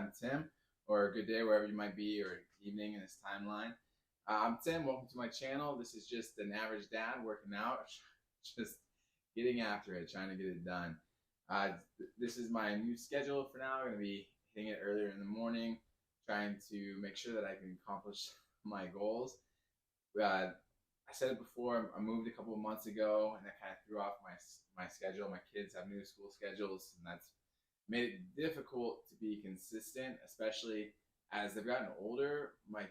I'm Tim, or good day wherever you might be, or evening in this timeline. I'm Tim. Welcome to my channel. This is just an average dad working out, just getting after it, trying to get it done. This is my new schedule for now. I'm going to be hitting it earlier in the morning, trying to make sure that I can accomplish my goals. I said it before, I moved a couple of months ago, and that kind of threw off my schedule. My kids have new school schedules, and that's made it difficult to be consistent, especially as they've gotten older. My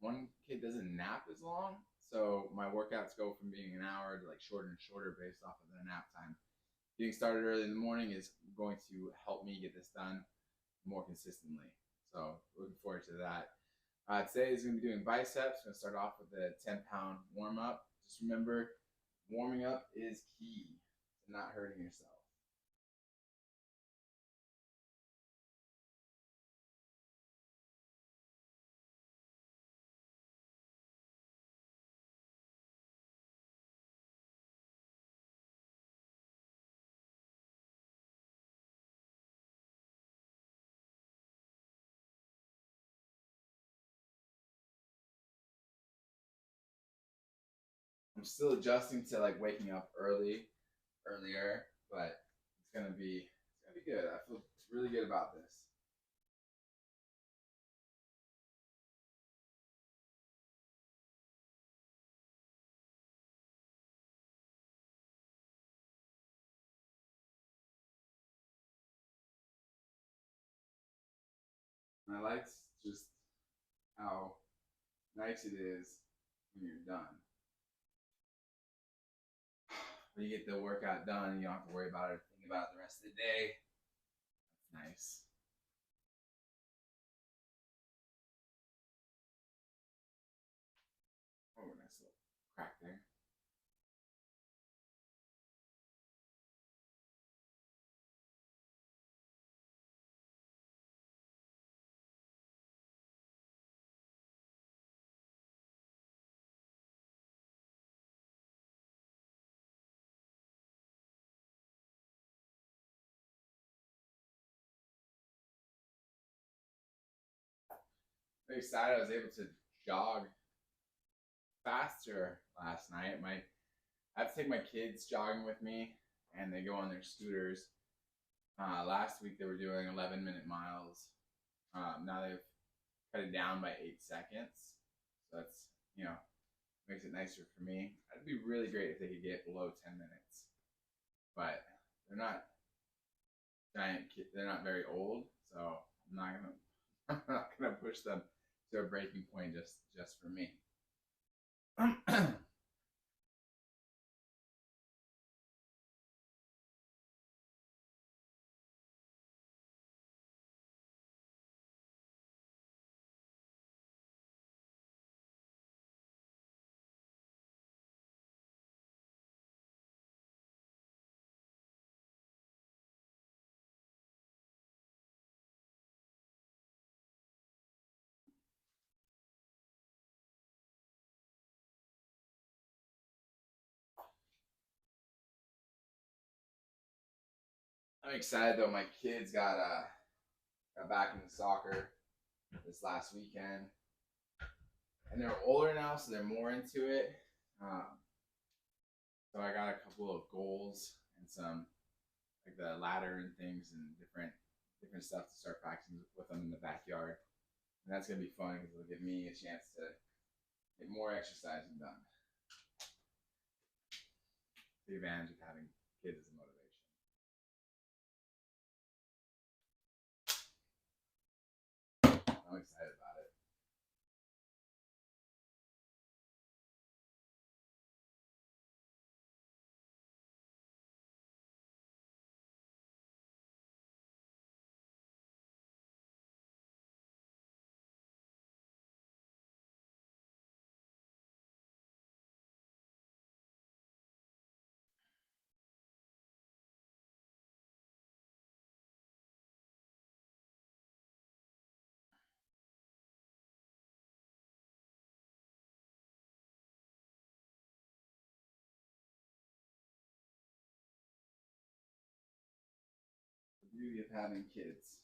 one kid doesn't nap as long, so my workouts go from being an hour to like shorter and shorter based off of their nap time. Getting started early in the morning is going to help me get this done more consistently. So looking forward to that. Today is going to be doing biceps. I'm going to start off with a 10-pound warm-up. Just remember, warming up is key to not hurting yourself. I'm still adjusting to like waking up earlier, but it's gonna be good. I feel really good about this. And I like just how nice it is when you're done. When you get the workout done, you don't have to worry about it or think about it the rest of the day. That's nice. Oh, nice little crack there. I'm excited I was able to jog faster last night. I have to take my kids jogging with me, and they go on their scooters. Last week they were doing 11-minute miles. Now they've cut it down by 8 seconds. So that's, makes it nicer for me. It'd be really great if they could get below 10 minutes. But they're not giant kids. They're not very old, so I'm not gonna push them to a breaking point just for me. I'm excited though. My kids got back into soccer this last weekend, and they're older now, so they're more into it. So I got a couple of goals and some like the ladder and things and different stuff to start practicing with them in the backyard, and that's gonna be fun because it'll give me a chance to get more exercising done. The advantage of having kids as a motivation. I'm excited about it. The beauty of having kids.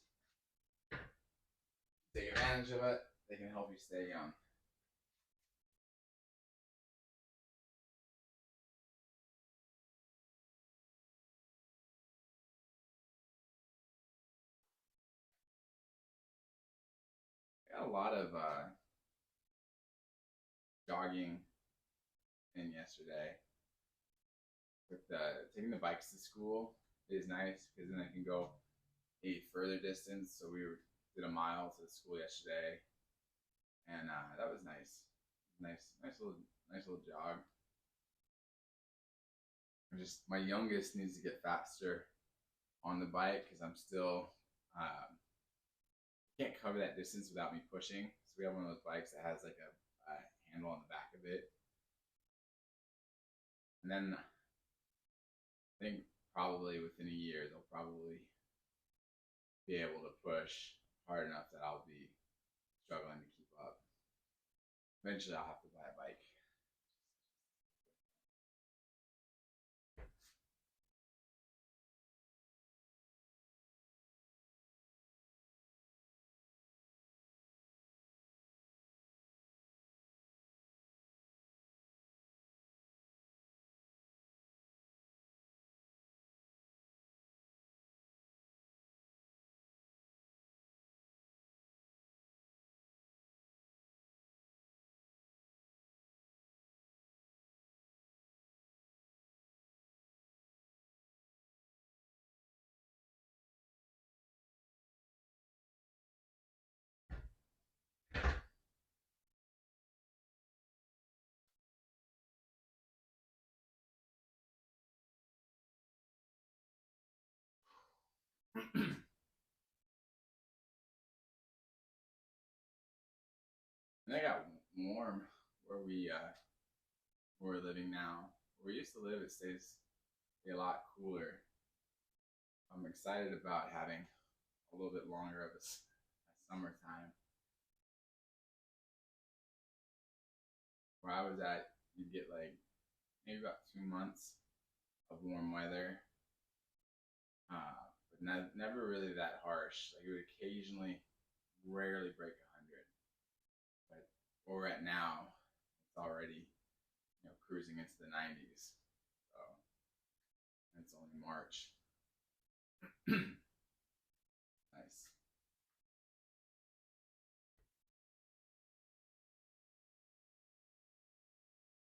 advantage of it. They can help you stay young. I got a lot of jogging in yesterday. With taking the bikes to school is nice because then I can go a further distance. So we did a mile to school yesterday, and that was nice. Nice little jog. My youngest needs to get faster on the bike because I'm still can't cover that distance without me pushing. So we have one of those bikes that has like a handle on the back of it, and then I think probably within a year they'll probably be able to push hard enough that I'll be struggling to keep up. Eventually I'll have to buy a bike. And it got warm where we're living now. Where we used to live, it stays a lot cooler. I'm excited about having a little bit longer of a summertime. Where I was at, you'd get like maybe about 2 months of warm weather, but never really that harsh. Like it would occasionally, rarely break 100. But where we're at now, it's already cruising into the 90s. So and it's only March. Nice.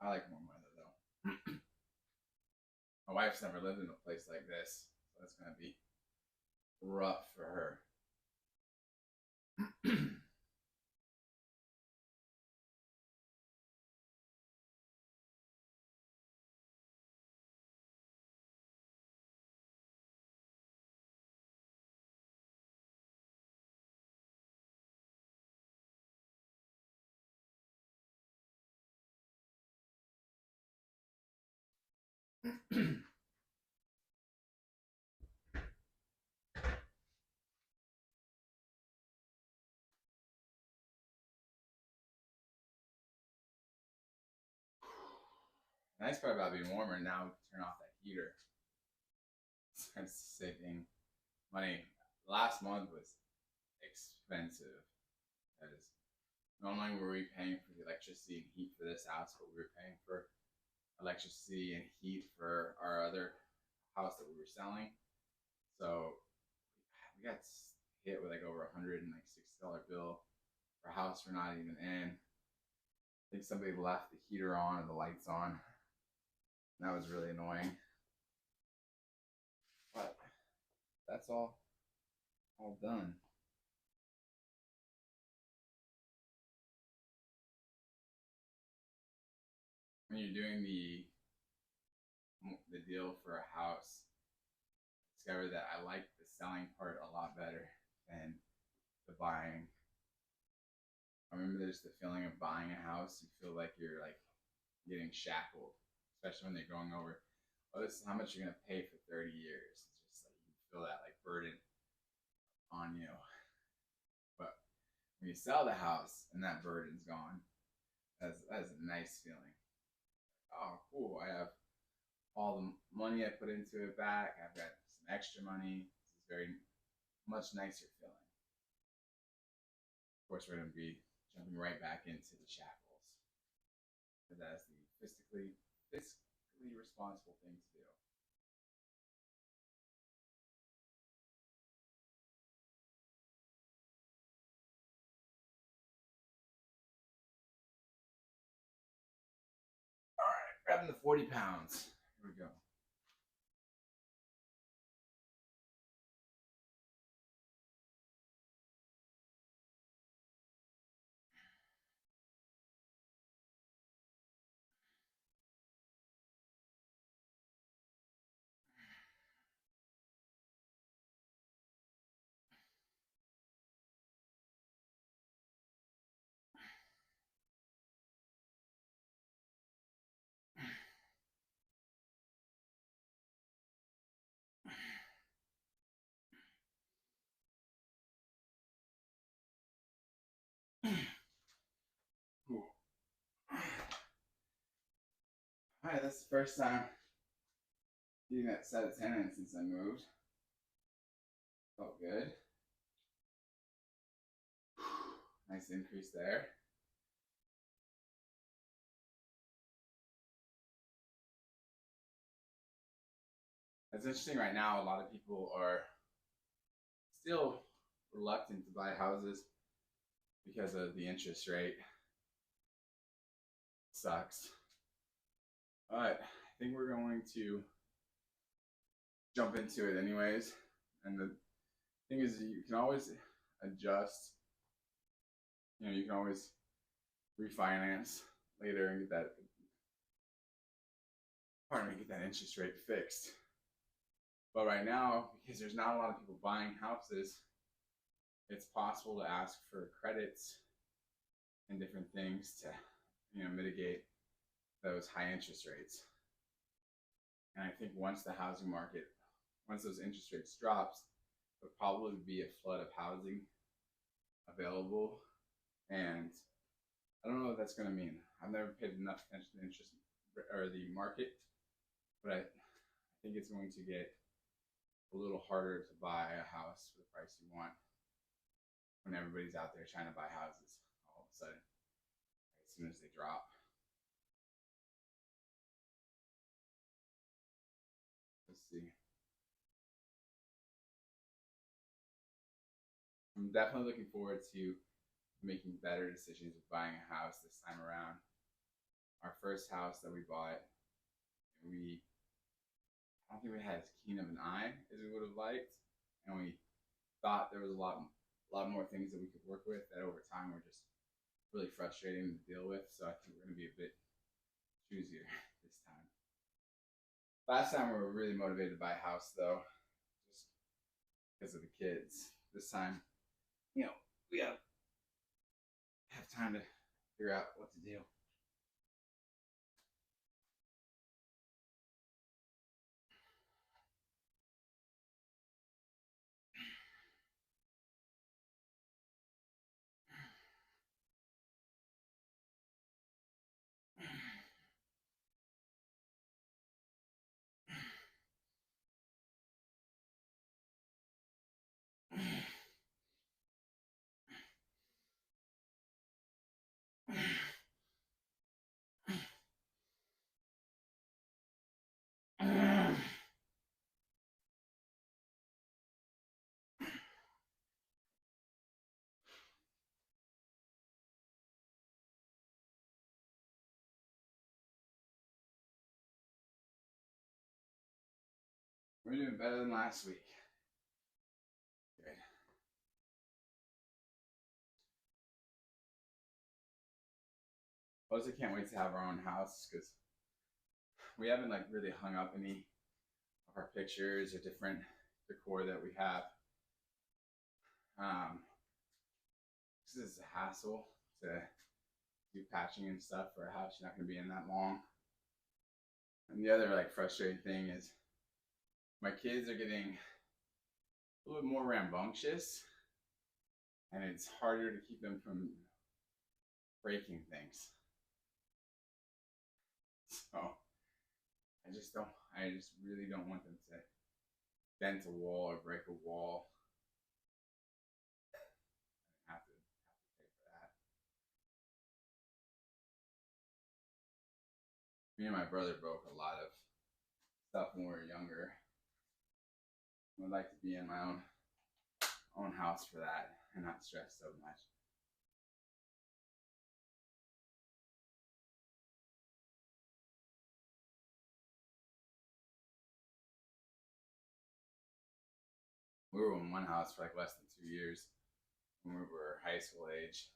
I like warm weather though. My wife's never lived in a place like this, so that's gonna be rough for her. Nice part about being warmer now, we can turn off that heater. It's saving money. Last month was expensive. That is, not only were we paying for the electricity and heat for this house, but we were paying for electricity and heat for our other house that we were selling. So we got hit with like over $160 bill for a house we're not even in. I think somebody left the heater on and the lights on. That was really annoying. But that's all done. When you're doing the deal for a house, I discovered that I like the selling part a lot better than the buying. I remember there's the feeling of buying a house. You feel like you're like getting shackled, especially when they're going over, oh, this is how much you're gonna pay for 30 years. It's just like you feel that like burden on you. But when you sell the house and that burden's gone, that's a nice feeling. Oh, cool! I have all the money I put into it back. I've got some extra money. This is very much nicer feeling. Of course, we're going to be jumping right back into the shackles. Because that's the fiscally responsible thing to do. All right, grabbing the 40 pounds. Here we go. Cool. All right, that's the first time doing that set of 10 since I moved. Felt good. Nice increase there. It's interesting right now, a lot of people are still reluctant to buy houses because of the interest rate. Sucks. But I think we're going to jump into it anyways. And the thing is, you can always adjust. You know, you can always refinance later and get that interest rate fixed. But right now, because there's not a lot of people buying houses, it's possible to ask for credits and different things to, you know, mitigate those high interest rates. And I think once the housing market, once those interest rates drops, there'll probably be a flood of housing available. And I don't know what that's going to mean. I've never paid enough attention to the interest or the market, but I think it's going to get a little harder to buy a house for the price you want when everybody's out there trying to buy houses all of a sudden as soon as they drop. Let's see. I'm definitely looking forward to making better decisions with buying a house this time around. Our first house that we bought, I don't think we had as keen of an eye as we would have liked, and we thought there was a lot more things that we could work with that over time were just really frustrating to deal with. So I think we're going to be a bit choosier this time. Last time we were really motivated to buy a house though, just because of the kids. This time, you know, we have time to figure out what to do. We're doing better than last week. Good. I also can't wait to have our own house because we haven't like really hung up any of our pictures or different decor that we have. This is a hassle to do patching and stuff for a house you're not going to be in that long. And the other like frustrating thing is my kids are getting a little bit more rambunctious, and it's harder to keep them from breaking things. So I just really don't want them to dent a wall or break a wall. I have to Me and my brother broke a lot of stuff when we were younger. I'd like to be in my own house for that and not stress so much. We were in one house for like less than 2 years when we were high school age,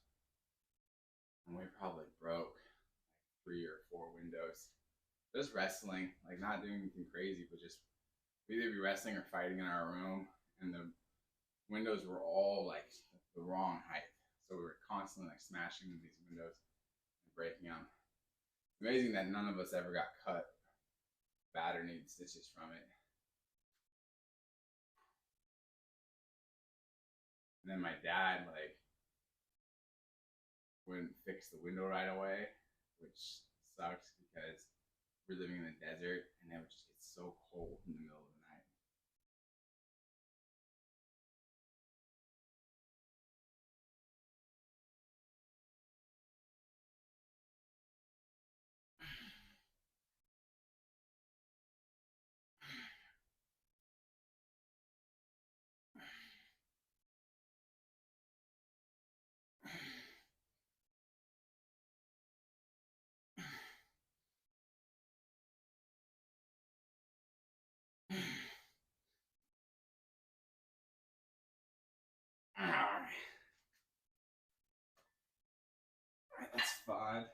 and we probably broke like 3 or 4 windows. Just wrestling, like not doing anything crazy, but just we'd either be wrestling or fighting in our room, and the windows were all like the wrong height. So we were constantly like smashing these windows and breaking them. It's amazing that none of us ever got cut bad or needed stitches from it. And then my dad like wouldn't fix the window right away, which sucks because we're living in the desert and it would just get so cold in the middle of the night. Alright, that's 5.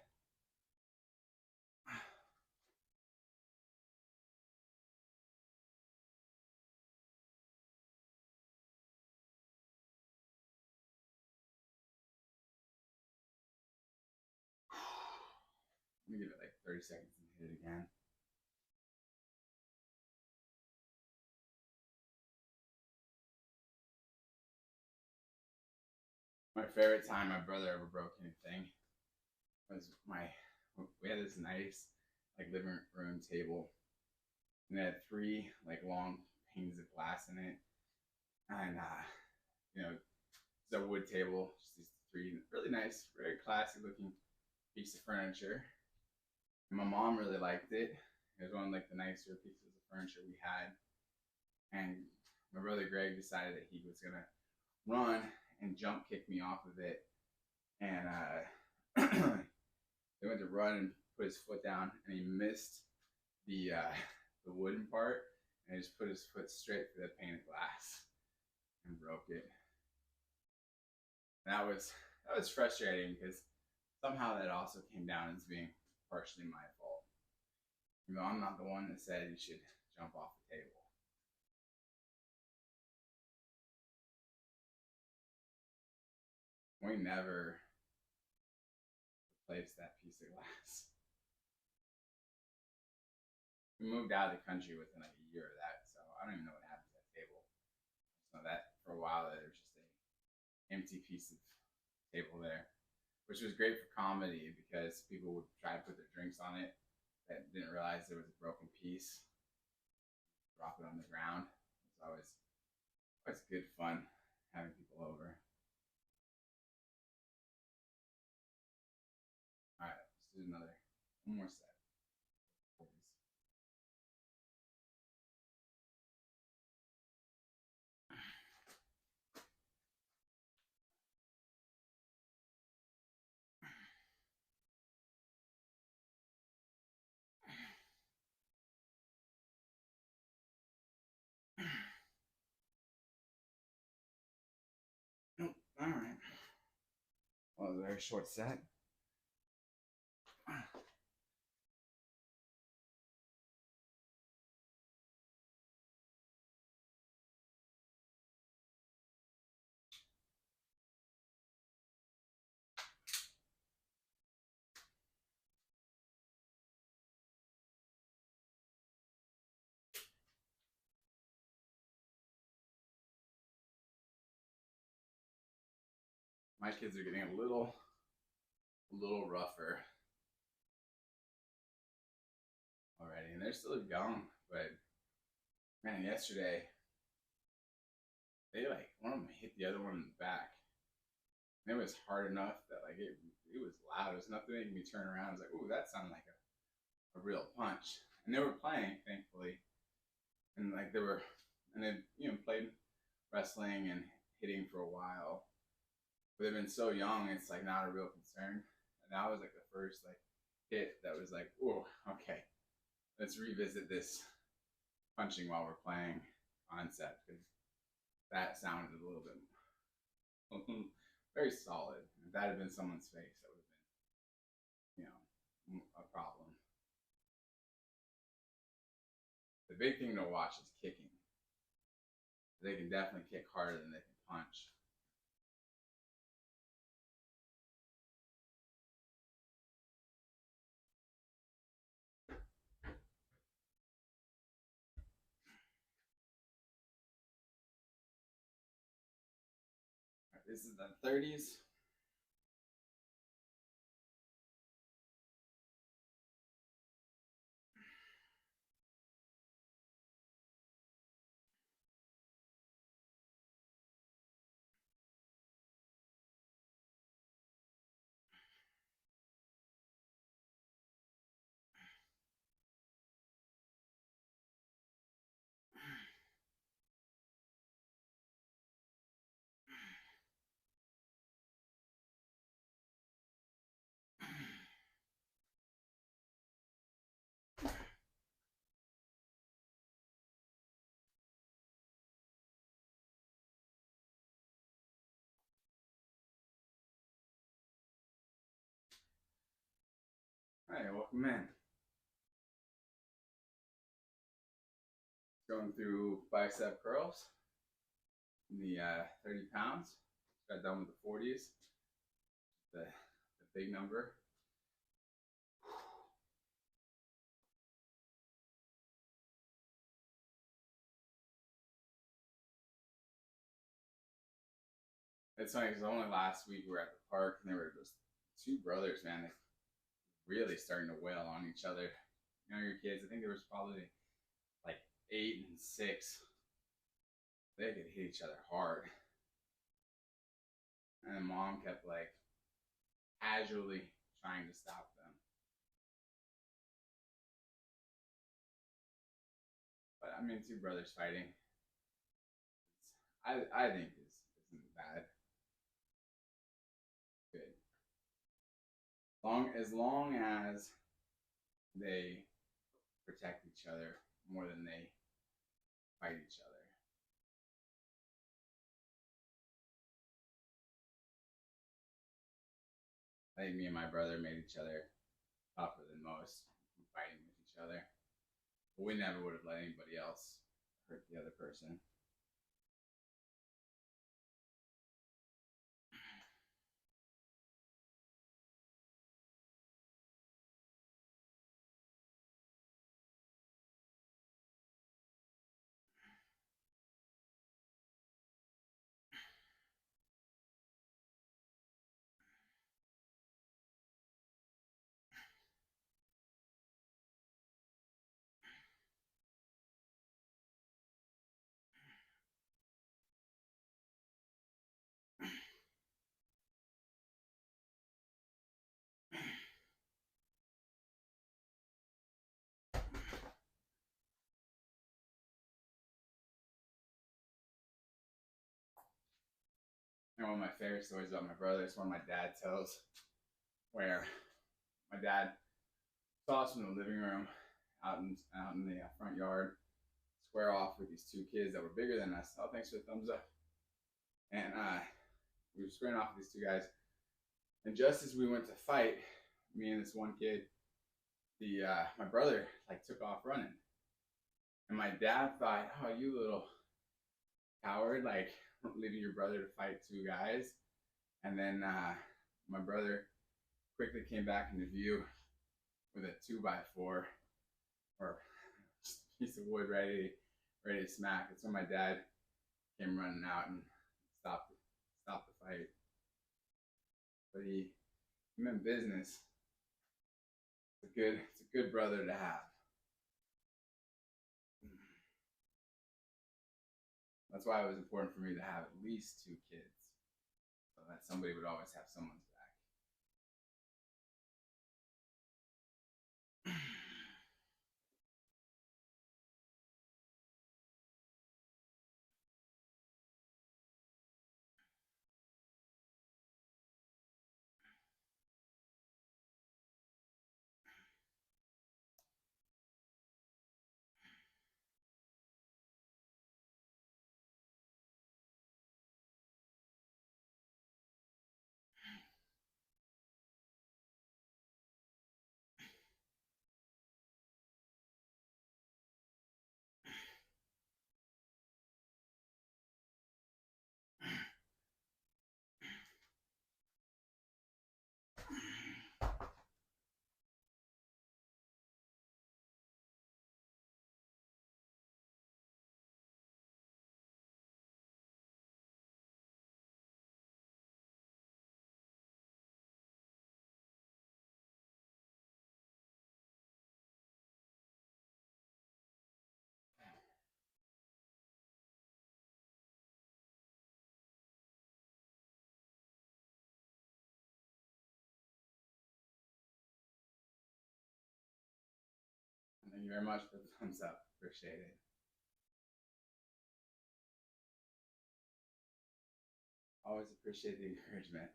Let me give it like 30 seconds and hit it again. My favorite time my brother ever broke anything was we had this nice like living room table, and it had 3 like long panes of glass in it, and you know, it's a wood table, just these 3 really nice, very classy looking piece of furniture. And my mom really liked it. It was one of like the nicer pieces of furniture we had. And my brother Greg decided that he was gonna run and jump kick me off of it. And he went to run and put his foot down, and he missed the wooden part, and he just put his foot straight through the pane of glass and broke it. And that was frustrating because somehow that also came down as being partially my fault. You know, I'm not the one that said you should jump off the table. We never replaced that piece of glass. We moved out of the country within like a year of that, so I don't even know what happened to that table. So that for a while there was just a empty piece of table there, which was great for comedy because people would try to put their drinks on it that didn't realize there was a broken piece, drop it on the ground. It's always good fun having people over. All right, let's do one more set. Nope. All right. Well, it was a very short set. My kids are getting a little rougher already, and they're still young. But man, yesterday they like one of them hit the other one in the back, and it was hard enough that like it was loud. It was enough to make me turn around. I was like, "Ooh, that sounded like a real punch. And they were playing, thankfully, and like they played wrestling and hitting for a while. But they've been so young, it's like not a real concern. And that was like the first like hit that was like, oh, okay, let's revisit this punching while we're playing concept, because that sounded a little bit very solid. If that had been someone's face, that would have been, a problem. The big thing to watch is kicking. They can definitely kick harder than they can punch. This is the 30s. All right, welcome in. Going through bicep curls in the 30 pounds. Got done with the 40s, the big number. It's funny because only last week we were at the park and there were just two brothers, man. They really starting to wail on each other. Younger kids, I think there was probably like 8 and 6. They could hit each other hard. And the mom kept like casually trying to stop them. But I mean, two brothers fighting, I think isn't bad. Good. As long as they protect each other more than they fight each other. I think me and my brother made each other tougher than most from fighting with each other. But we never would have let anybody else hurt the other person. And one of my favorite stories about my brother is one my dad tells, where my dad saw us from the living room out in the front yard, square off with these two kids that were bigger than us. Oh, thanks for the thumbs up. And we were squaring off with these two guys. And just as we went to fight, me and this one kid, my brother like took off running. And my dad thought, oh, you little coward, like leaving your brother to fight two guys. And then my brother quickly came back into view with a 2x4 or just a piece of wood ready to smack. That's when my dad came running out and stopped the fight. But he meant business. It's a good brother to have. That's why it was important for me to have at least 2 kids, so that somebody would always have someone's back. you very much for the thumbs up. Appreciate it. Always appreciate the encouragement.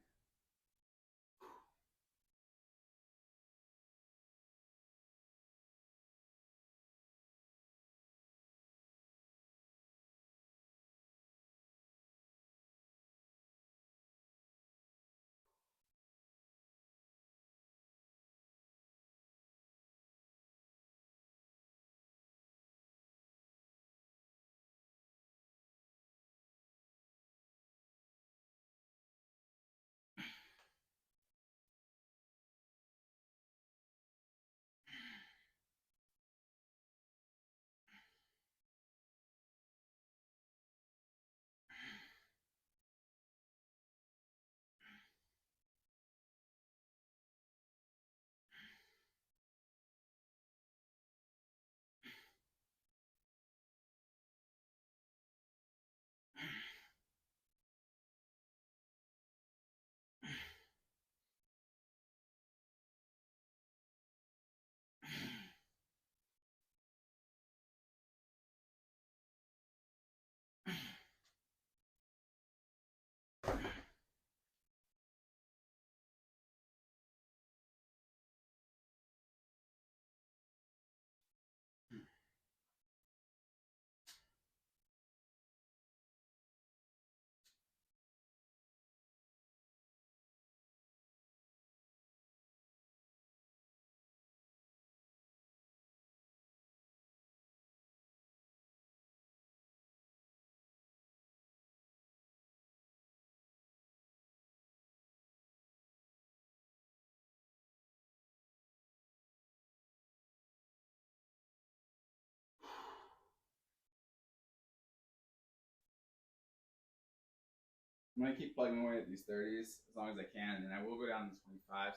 I'm gonna keep plugging away at these 30s as long as I can, and I will go down to 25s.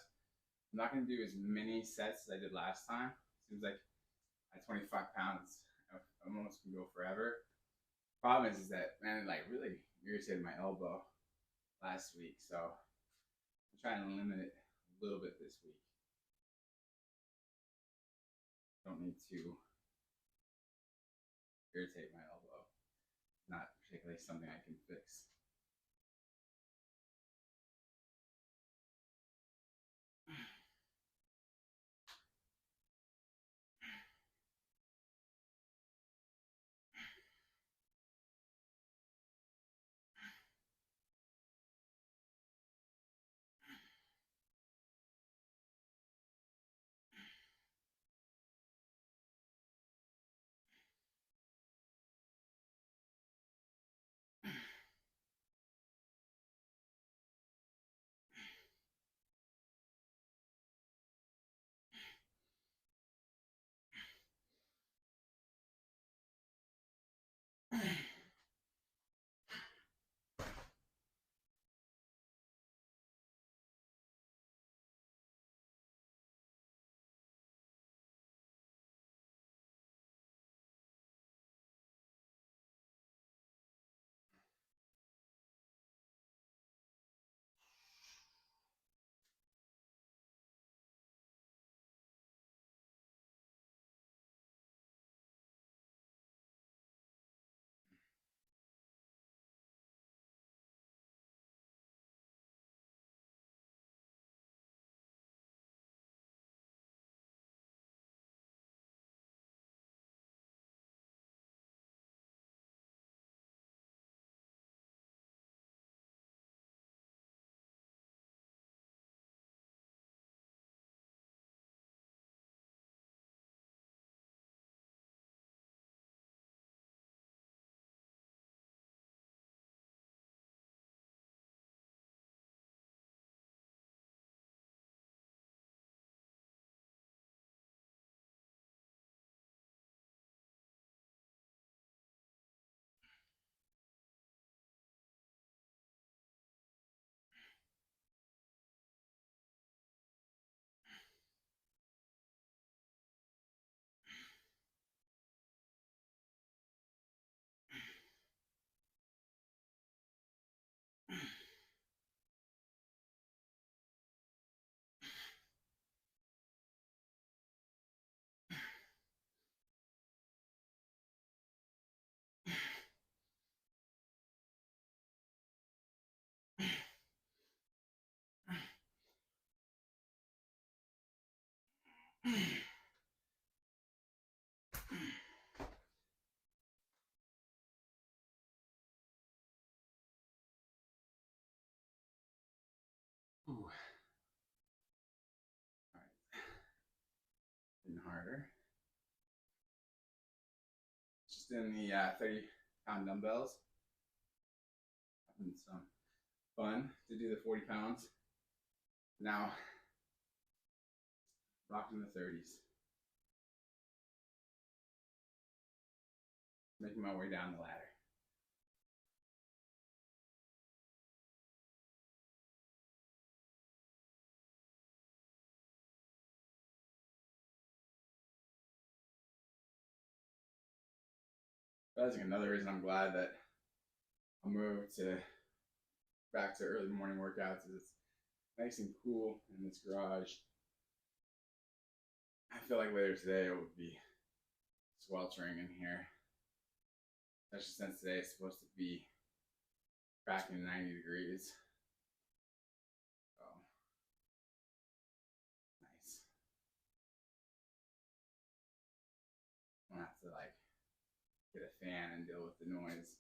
I'm not gonna do as many sets as I did last time. Seems like at 25 pounds, I'm almost gonna go forever. Problem is that, man, it like really irritated my elbow last week, so I'm trying to limit it a little bit this week. Don't need to irritate my elbow. Not particularly something I can fix. Ooh. All right. Getting harder. Just in the 30-pound dumbbells. Having some fun to do the 40 pounds. Now, rocking the 30s. Making my way down the ladder. That's another reason I'm glad that I moved back to early morning workouts is it's nice and cool in this garage. I feel like later today it would be sweltering in here, especially since today is supposed to be cracking 90 degrees. So nice. I don't have to like get a fan and deal with the noise.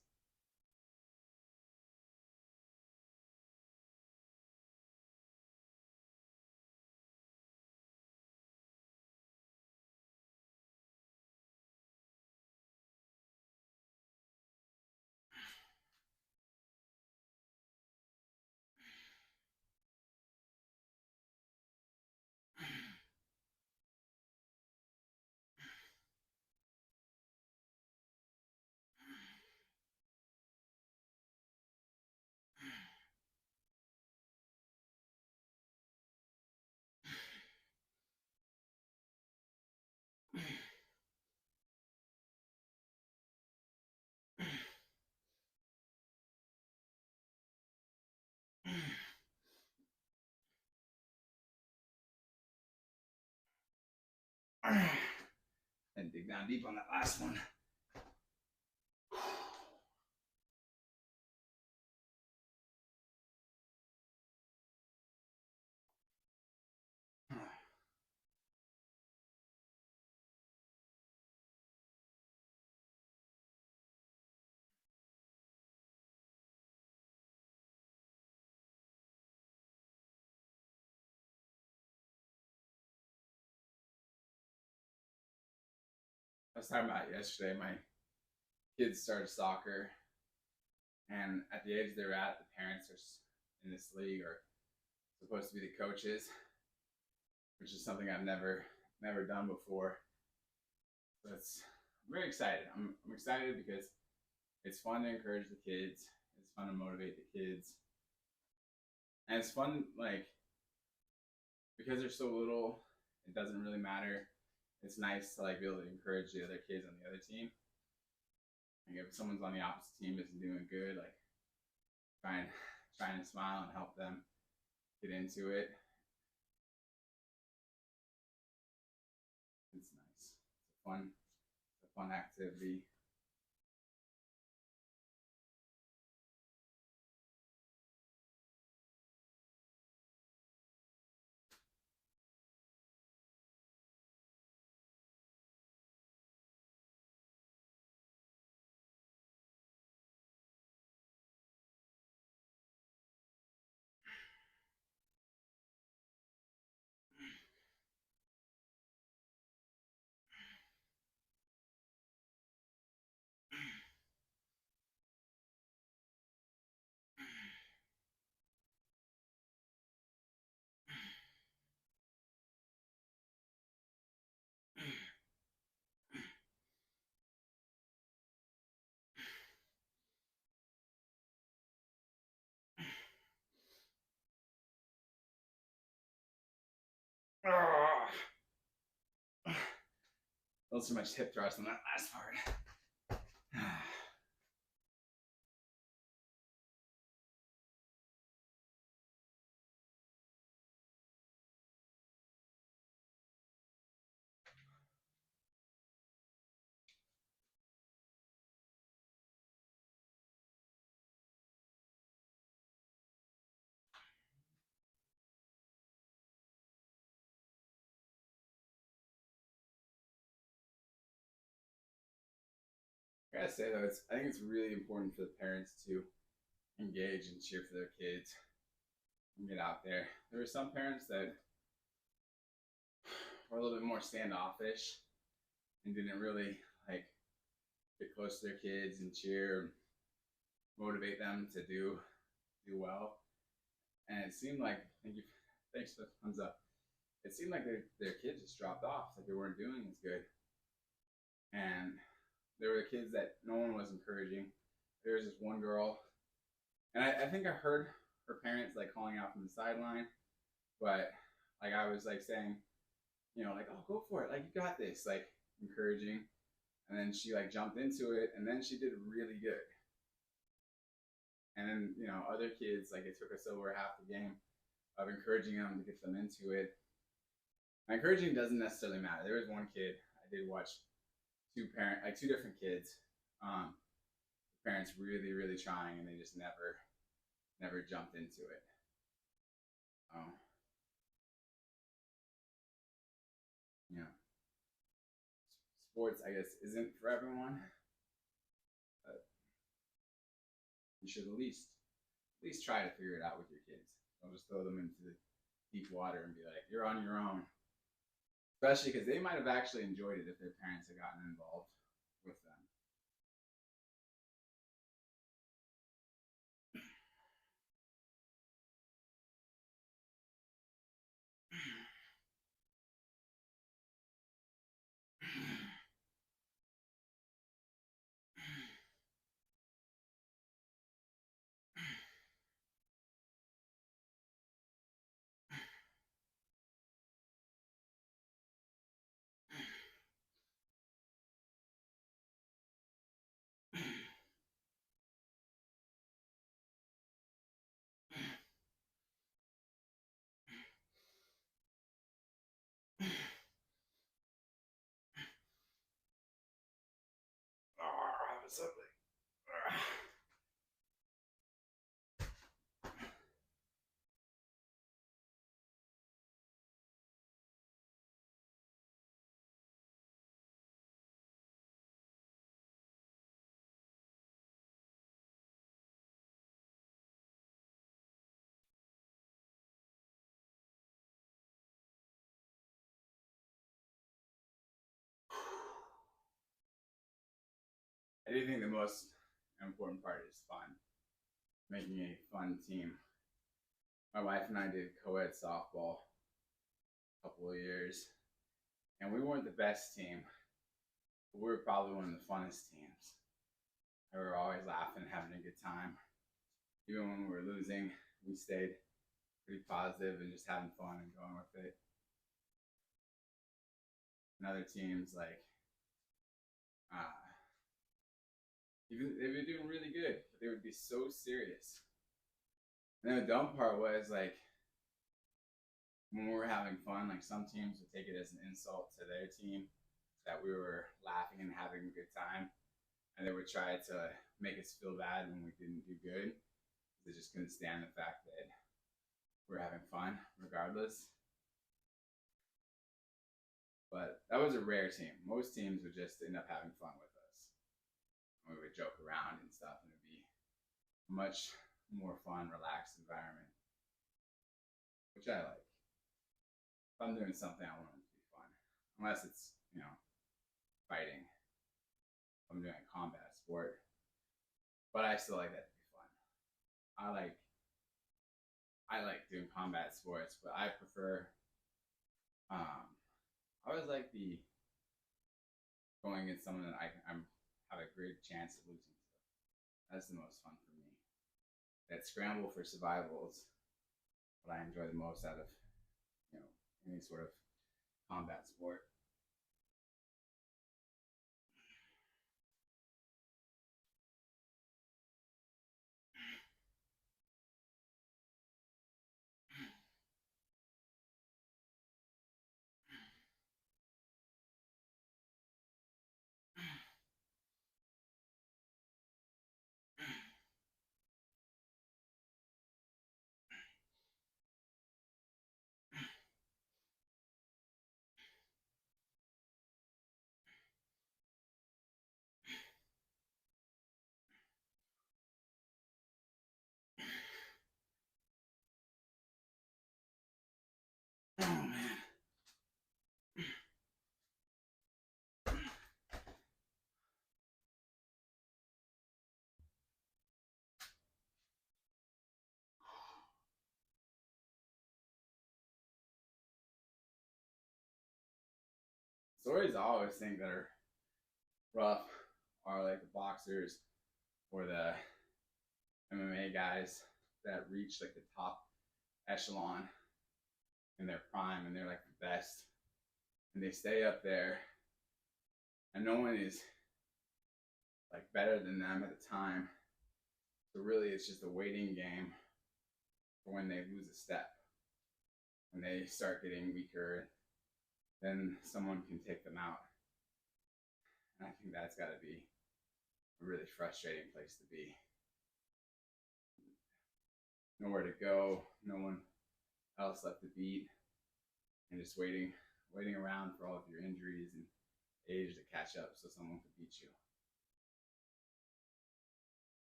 And dig down deep on that last one. I was talking about yesterday, my kids started soccer, and at the age they're at, the parents are in this league are supposed to be the coaches, which is something I've never done before. So I'm very excited. I'm excited because it's fun to encourage the kids. It's fun to motivate the kids, and it's fun like because they're so little. It doesn't really matter. It's nice to like be able to encourage the other kids on the other team. Like if someone's on the opposite team isn't doing good, like trying to smile and help them get into it. It's nice. It's a fun activity. A little too much hip thrust on that last part. I gotta say though, I think it's really important for the parents to engage and cheer for their kids. and get out there. There were some parents that were a little bit more standoffish and didn't really like get close to their kids and cheer, motivate them to do well. And it seemed like, thank you, thanks for the thumbs up. It seemed like their kids just dropped off, like they weren't doing as good. And there were kids that no one was encouraging. There was this one girl, and I think I heard her parents like calling out from the sideline, but like I was like saying, like, oh, go for it, like you got this, like encouraging. And then she like jumped into it, and then she did really good. And then other kids, like it took us over half the game of encouraging them to get them into it. Encouraging doesn't necessarily matter. There was one kid I did watch, two different kids. Parents really, really trying, and they just never jumped into it. Sports, I guess, isn't for everyone. But you should at least try to figure it out with your kids. Don't just throw them into the deep water and be like, you're on your own. Especially because they might have actually enjoyed it if their parents had gotten involved with them. Something. I do think the most important part is fun. Making a fun team. My wife and I did co-ed softball a couple of years, and we weren't the best team, but we were probably one of the funnest teams. We were always laughing, having a good time. Even when we were losing, we stayed pretty positive and just having fun and going with it. And other teams, like, even they were doing really good, but they would be so serious. And then the dumb part was, like, when we were having fun, like some teams would take it as an insult to their team that we were laughing and having a good time, and they would try to make us feel bad when we didn't do good. They just couldn't stand the fact that we're having fun regardless. But that was a rare team. Most teams would just end up having fun with us. We would joke around and stuff, and it'd be a much more fun, relaxed environment, which I like. If I'm doing something, I want it to be fun, unless it's fighting. I'm doing a combat sport, but I still like that to be fun. I like doing combat sports, but I prefer. I always like the going against someone that I have a great chance of losing. That's the most fun for me. That scramble for survival is what I enjoy the most out of any sort of combat sport. stories I always think that are rough are like the boxers or the MMA guys that reach like the top echelon in their prime and they're like the best and they stay up there and no one is like better than them at the time. So really it's just a waiting game for when they lose a step. When they start getting weaker, then someone can take them out. And I think that's got to be a really frustrating place to be. Nowhere to go, no one else left to beat, and just waiting around for all of your injuries and age to catch up so someone could beat you.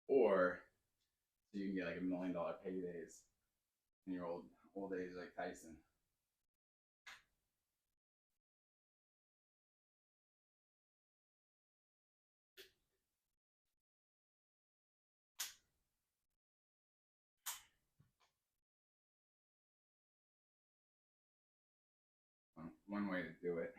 Or so you can get like $1 million paydays in your old age like Tyson. One way to do it